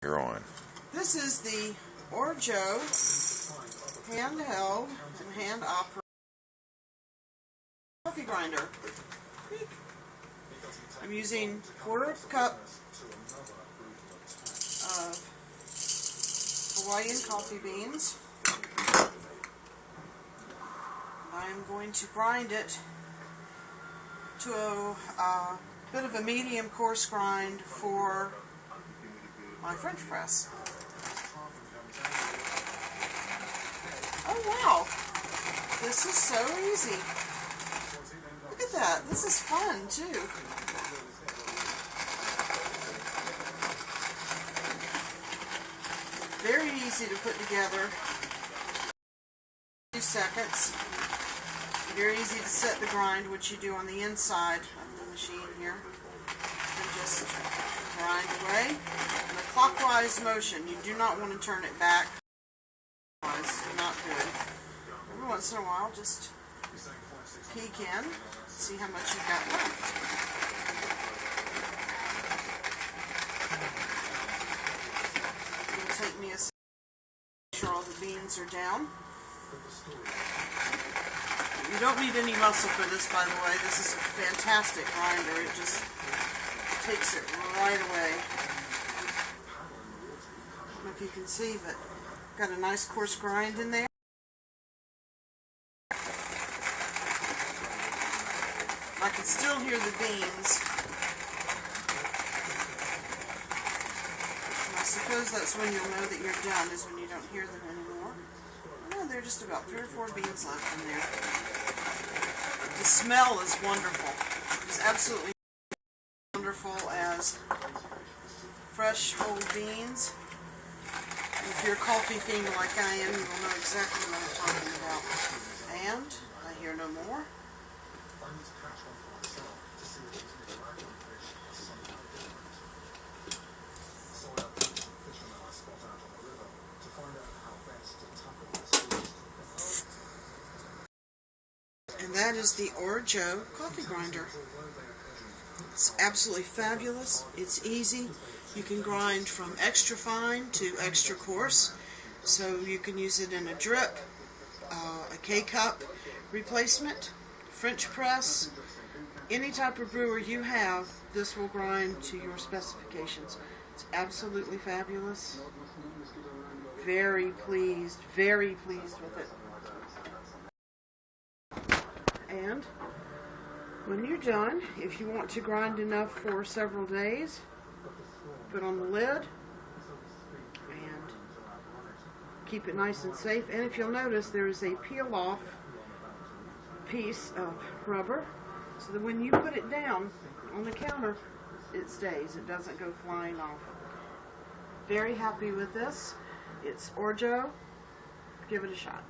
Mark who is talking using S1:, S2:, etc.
S1: You're on.
S2: This is the OrJoe handheld and hand-operated coffee grinder. I'm using 1/4 cup of Hawaiian coffee beans. I'm going to grind it to a bit of a medium coarse grind for my French press. Oh wow, this is so easy. Look at that, this is fun too. Very easy to put together. 2 seconds. Very easy to set the grind, which you do on the inside of the machine here. And just grind away in a clockwise motion. You do not want to turn it back. It's not good. Every once in a while, just peek in, see how much you've got left. It'll take me a second to make sure all the beans are down. You don't need any muscle for this, by the way. This is a fantastic grinder. It just takes it right away. I don't know if you can see, but got a nice coarse grind in there. I can still hear the beans. And I suppose that's when you'll know that you're done, is when you don't hear them anymore. Oh, there are just about 3 or 4 beans left in there. The smell is wonderful. It's absolutely wonderful as fresh whole beans. If you're a coffee fiend like I am, you will know exactly what I'm talking about. And I hear no more. And that is the OrJoe coffee grinder. It's absolutely fabulous. It's easy. You can grind from extra fine to extra coarse. So you can use it in a drip, a K-cup replacement, French press, any type of brewer you have, this will grind to your specifications. It's absolutely fabulous. Very pleased with it. And when you're done, if you want to grind enough for several days, put on the lid and keep it nice and safe. And if you'll notice, there is a peel-off piece of rubber, so that when you put it down on the counter, it stays. It doesn't go flying off. Very happy with this. It's OrJoe. Give it a shot.